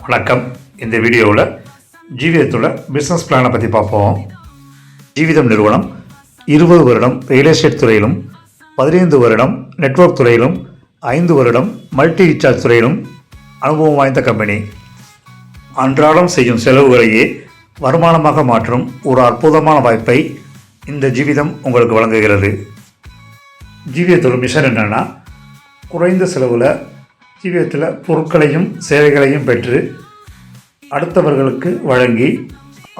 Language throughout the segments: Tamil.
வணக்கம். இந்த வீடியோவில் ஜீவிதத்தோட பிஸ்னஸ் பிளானை பற்றி பார்ப்போம். ஜீவிதம் நிறுவனம் 20 வருடம் ரியல் எஸ்டேட் துறையிலும், 15 வருடம் நெட்வொர்க் துறையிலும், 5 வருடம் மல்டி ரீசார்ஜ் துறையிலும் அனுபவம் வாய்ந்த கம்பெனி. அன்றாடம் செய்யும் செலவுகளையே வருமானமாக மாற்றும் ஒரு அற்புதமான வாய்ப்பை இந்த ஜீவிதம் உங்களுக்கு வழங்குகிறது. ஜீவிதத்தோட மிஷன் என்னென்னா, குறைந்த செலவில் ஜீவிதத்தில் பொருட்களையும் சேவைகளையும் பெற்று அடுத்தவர்களுக்கு வழங்கி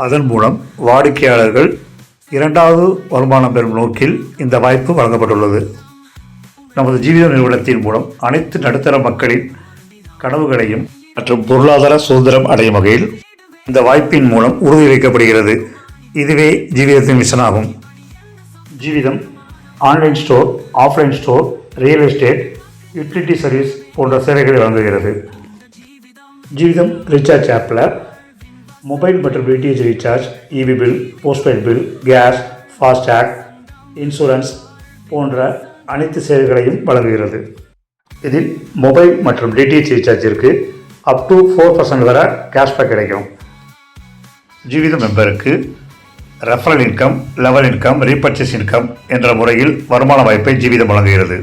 அதன் மூலம் வாடிக்கையாளர்கள் இரண்டாவது வருமானம் பெறும் நோக்கில் இந்த வாய்ப்பு வழங்கப்பட்டுள்ளது. நமது ஜீவித நிறுவனத்தின் மூலம் அனைத்து நடுத்தர மக்களின் கனவுகளையும் மற்றும் பொருளாதார சுதந்திரம் அடையும் வகையில் இந்த வாய்ப்பின் மூலம் உறுதி வைக்கப்படுகிறது. இதுவே ஜீவிதத்தின் மிஷன் ஆகும். Jeevitham online store, offline store, real estate, utility service போன்ற சேவைகளை வழங்குகிறது. ஜீவிதம் ரீசார்ஜ் ஆப்பில் மொபைல் மற்றும் DTH recharge, EB bill, postpaid bill, gas, FASTag, insurance போன்ற அனைத்து சேவைகளையும் வழங்குகிறது. இதில் மொபைல் மற்றும் டிடிஹெச் ரீசார்ஜிற்கு அப் டு 4% வரை கேஷ்பேக் கிடைக்கும். ஜீவிதம் மெம்பருக்கு referral income, level income, repurchase income என்ற முறையில் வருமான வாய்ப்பை ஜீவிதம் வழங்குகிறது.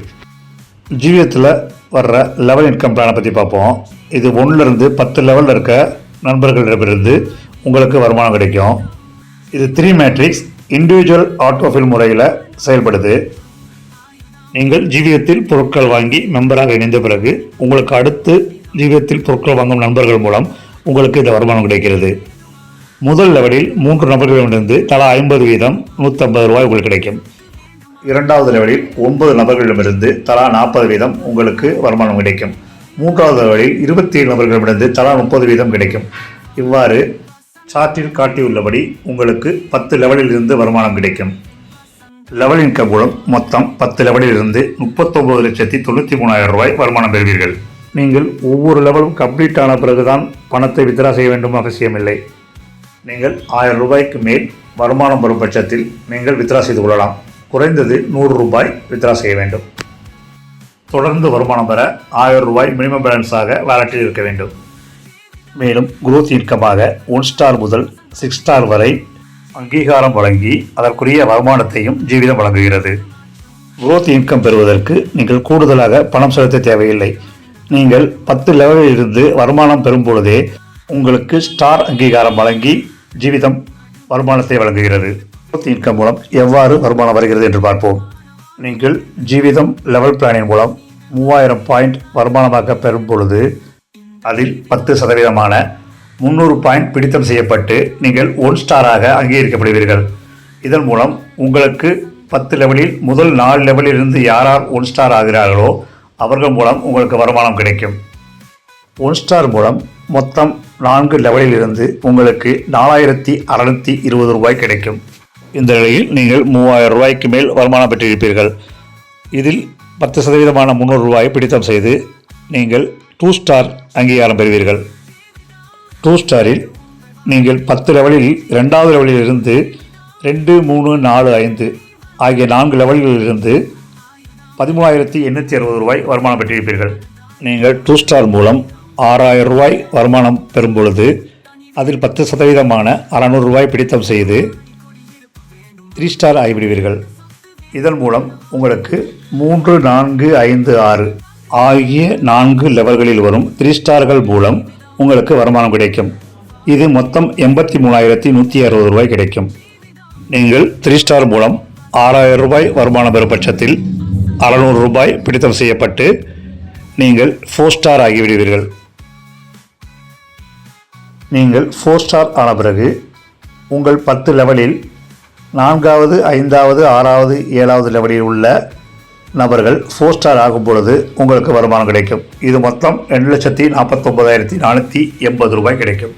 ஜீவிதத்தில் வர்ற லெவல் இன்கம் பிளானை பற்றி பார்ப்போம். இது 1லிருந்து 10 லெவலில் இருக்க நண்பர்களிடமிருந்து உங்களுக்கு வருமானம் கிடைக்கும். இது 3 மேட்ரிக்ஸ் இண்டிவிஜுவல் ஆட்டோஃபில் முறையில் செயல்படுது. நீங்கள் ஜீவிதத்தில் பொருட்கள் வாங்கி மெம்பராக இணைந்த பிறகு உங்களுக்கு அடுத்து ஜீவிதத்தில் பொருட்கள் வாங்கும் நண்பர்கள் மூலம் உங்களுக்கு இந்த வருமானம் கிடைக்கிறது. முதல் லெவலில் 3 நபர்களிடமிருந்து தலா 50 வீதம் $150 உங்களுக்கு கிடைக்கும். இரண்டாவது லெவலில் 9 நபர்களிடமிருந்து தலா 40 வீதம் உங்களுக்கு வருமானம் கிடைக்கும். மூன்றாவது லெவலில் 27 நபர்களிடமிருந்து தலா 30 வீதம் கிடைக்கும். இவ்வாறு சார்ட்டில் காட்டியுள்ளபடி உங்களுக்கு 10 லெவலில் இருந்து வருமானம் கிடைக்கும். லெவல் இன்கம் மூலம் மொத்தம் 10 லெவலில் இருந்து $39,93,000 வருமானம் பெறுவீர்கள். நீங்கள் ஒவ்வொரு லெவலும் கம்ப்ளீட் ஆன பிறகுதான் பணத்தை வித்ரா செய்ய வேண்டும் அவசியமில்லை. நீங்கள் $1000 மேல் வருமானம் வரும் பட்சத்தில் நீங்கள் வித்ரா செய்து கொள்ளலாம். குறைந்தது $100 வித்ரா செய்ய வேண்டும். தொடர்ந்து வருமானம் பெற $1000 மினிமம் பேலன்ஸாக வாலெட்டில் இருக்க வேண்டும். மேலும் குரோத் இன்கமாக 1 ஸ்டார் முதல் 6 ஸ்டார் வரை அங்கீகாரம் வழங்கி அதற்குரிய வருமானத்தையும் ஜீவிதம் வழங்குகிறது. குரோத் இன்கம் பெறுவதற்கு நீங்கள் கூடுதலாக பணம் செலுத்த தேவையில்லை. நீங்கள் 10 லெவலில் இருந்து வருமானம் பெறும் பொழுதே உங்களுக்கு ஸ்டார் அங்கீகாரம் வழங்கி ஜீவிதம் வருமானத்தை வழங்குகிறது. குரோத் இன்கம் மூலம் எவ்வாறு வருமானம் வருகிறது என்று பார்ப்போம். நீங்கள் ஜீவிதம் லெவல் பிளானின் மூலம் 3000 பாயிண்ட் வருமானமாக பெறும் பொழுது அதில் 10% 300 பாயிண்ட் பிடித்தம் செய்யப்பட்டு நீங்கள் 1 ஸ்டாராக அங்கீகரிக்கப்படுவீர்கள். இதன் மூலம் உங்களுக்கு 10 லெவலில் முதல் 4 லெவலில் இருந்து யார் 1 ஸ்டார் ஆகிறார்களோ அவர்கள் மூலம் உங்களுக்கு வருமானம் கிடைக்கும். 1 ஸ்டார் மூலம் மொத்தம் 4 லெவலில் இருந்து உங்களுக்கு $4,620 கிடைக்கும். இந்த நிலையில் நீங்கள் $3000 மேல் வருமானம் பெற்றிருப்பீர்கள். இதில் 10% $300 பிடித்தம் செய்து நீங்கள் 2 ஸ்டார் அங்கீகாரம் பெறுவீர்கள். 2 ஸ்டாரில் நீங்கள் 10 லெவலில் 2வது லெவலில் இருந்து 2, 3, 4, 5 ஆகிய 4 லெவல்களில் இருந்து $13,860 வருமானம் பெற்றிருப்பீர்கள். நீங்கள் 2 ஸ்டார் மூலம் $6,000 வருமானம் பெறும் பொழுது அதில் 10% $600 பிடித்தம் செய்து 3 ஸ்டார் ஆகிவிடுவீர்கள். இதன் மூலம் உங்களுக்கு 3, 4, 5, 6 ஆகிய 4 லெவல்களில் வரும் 3 ஸ்டார்கள் மூலம் உங்களுக்கு வருமானம் கிடைக்கும். இது மொத்தம் $83,160 கிடைக்கும். நீங்கள் 3 ஸ்டார் மூலம் $6,000 வருமானம் பெறும் பட்சத்தில் $600 பிடித்தம் செய்யப்பட்டு நீங்கள் 4 ஸ்டார் ஆகிவிடுவீர்கள். நீங்கள் 4 ஸ்டார் ஆன பிறகு உங்கள் 10 லெவலில் 4வது, 5வது, 6வது, 7வது லெவலில் உள்ள நபர்கள் 4 ஸ்டார் ஆகும் பொழுது உங்களுக்கு வருமானம் கிடைக்கும். இது மொத்தம் $2,49,480 கிடைக்கும்.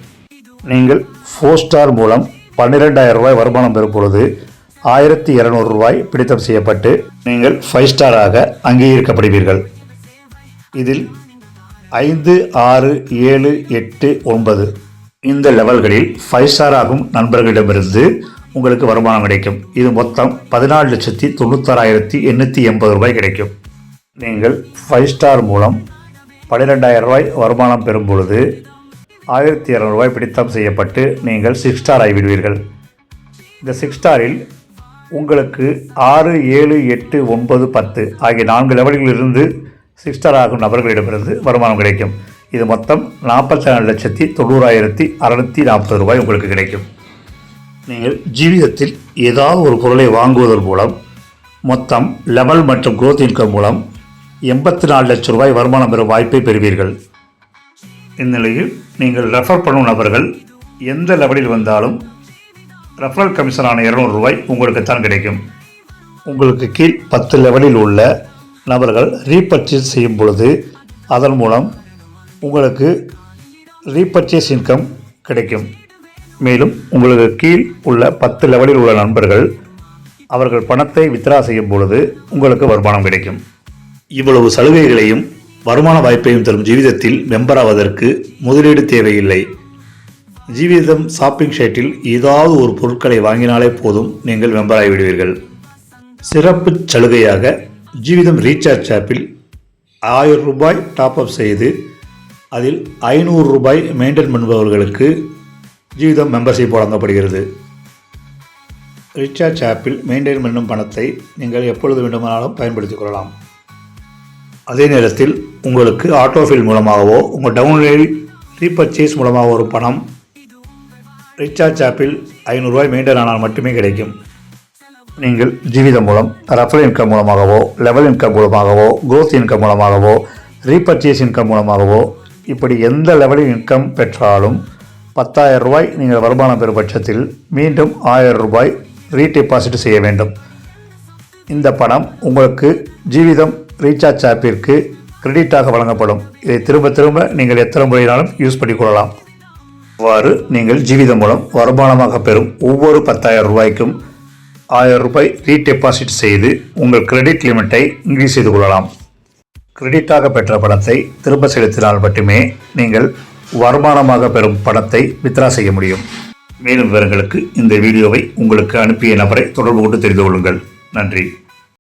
நீங்கள் 4 ஸ்டார் மூலம் $12,000 வருமானம் பெறும் பொழுது $1,200 பிடித்தம் செய்யப்பட்டு நீங்கள் 5 ஸ்டாராக அங்கீகரிக்கப்படுவீர்கள். இதில் 5, 6, 7, 8, 9 இந்த லெவல்களில் 5 ஸ்டார் ஆகும் நண்பர்களிடமிருந்து உங்களுக்கு வருமானம் கிடைக்கும். இது மொத்தம் $14,96,880 கிடைக்கும். நீங்கள் 5 ஸ்டார் மூலம் $12,000 வருமானம் பெறும் பொழுது 1200 பிடித்தம் செய்யப்பட்டு நீங்கள் 6 ஸ்டார் ஆகிவிடுவீர்கள். இந்த 6 ஸ்டாரில் உங்களுக்கு 6, 7, 8, 9, 10 ஆகிய 4 லெவல்களிலிருந்து 6 ஸ்டார் ஆகும் நபர்களிடமிருந்து வருமானம் கிடைக்கும். இது மொத்தம் 44,90,640 ரூபாய் உங்களுக்கு கிடைக்கும். நீங்கள் ஜீவிதத்தில் ஏதாவது ஒரு பொருளை வாங்குவதன் மூலம் மொத்தம் லெவல் மற்றும் growth இன்கம் மூலம் 84 லட்சம் ரூபாய் வருமானம் பெறும் வாய்ப்பை பெறுவீர்கள். இந்நிலையில் நீங்கள் ரெஃபர் பண்ணும் நபர்கள் எந்த லெவலில் வந்தாலும் ரெஃபரல் கமிஷனான 200 ரூபாய் உங்களுக்குத்தான் கிடைக்கும். உங்களுக்கு கீழ் 10 லெவலில் உள்ள நபர்கள் ரீபர்ச்சேஸ் செய்யும் பொழுது அதன் மூலம் உங்களுக்கு ரீபர்ச்சேஸ் இன்கம் கிடைக்கும். மேலும் உங்களுக்கு கீழ் உள்ள 10 லெவலில் உள்ள நண்பர்கள் அவர்கள் பணத்தை வித்ரா செய்யும் பொழுது உங்களுக்கு வருமானம் கிடைக்கும். இவ்வளவு சலுகைகளையும் வருமான வாய்ப்பையும் தரும் ஜீவிதத்தில் மெம்பர் ஆவதற்கு முதலீடு தேவையில்லை. ஜீவிதம் ஷாப்பிங் சைட்டில் ஏதாவது ஒரு பொருட்களை வாங்கினாலே போதும், நீங்கள் மெம்பர் ஆகிவிடுவீர்கள். சிறப்பு சலுகையாக ஜீவிதம் ரீசார்ஜ் ஆப்பில் 1000 ரூபாய் டாப் அப் செய்து அதில் 500 ரூபாய் மெயின்டைன் பண்ணுபவர்களுக்கு ஜீவிதம் மெம்பர்ஷிப் வழங்கப்படுகிறது. ரீசார்ஜ் ஆப்பில் மெயின்டைன் பண்ணும் பணத்தை நீங்கள் எப்பொழுது வேண்டுமானாலும் பயன்படுத்திக் கொள்ளலாம். அதே நேரத்தில் உங்களுக்கு ஆட்டோஃபில் மூலமாகவோ உங்கள் டவுன்லோடில் ரீபர்ச்சேஸ் மூலமாக ஒரு பணம் ரீசார்ஜ் ஆப்பில் 500 ரூபாய் மெயின்டைன் ஆனால் மட்டுமே கிடைக்கும். நீங்கள் ஜீவிதம் மூலம் ரெஃபரல் இன்கம் மூலமாகவோ லெவல் இன்கம் மூலமாகவோ growth இன்கம் மூலமாகவோ ரீபர்ச்சேஸ் இன்கம் மூலமாகவோ இப்படி எந்த லெவலில் இன்கம் பெற்றாலும் 10,000 ரூபாய் நீங்கள் வருமானம் பெறும் பட்சத்தில் மீண்டும் 1000 ரூபாய் ரீடெபாசிட் செய்ய வேண்டும். இந்த பணம் உங்களுக்கு ஜீவிதம் ரீசார்ஜ் ஆப்பிற்கு கிரெடிட்டாக வழங்கப்படும். இதை திரும்ப திரும்ப நீங்கள் எத்தனை முறையினாலும் யூஸ் பண்ணிக்கொள்ளலாம். அவ்வாறு நீங்கள் ஜீவிதம் மூலம் வருமானமாக பெறும் ஒவ்வொரு 10,000 ரூபாய்க்கும் 1000 ரூபாய் ரீடெபாசிட் செய்து உங்கள் கிரெடிட் லிமிட்டை இன்க்ரீஸ் செய்து கொள்ளலாம். கிரெடிட்டாக பெற்ற பணத்தை திரும்ப செலுத்தினால் மட்டுமே நீங்கள் வருமானமாக பெறும் பணத்தை வித்ரா செய்ய முடியும். மேலும் விவரங்களுக்கு இந்த வீடியோவை உங்களுக்கு அனுப்பிய நபரை தொடர்பு கொண்டு தெரிந்து கொள்ளுங்கள். நன்றி.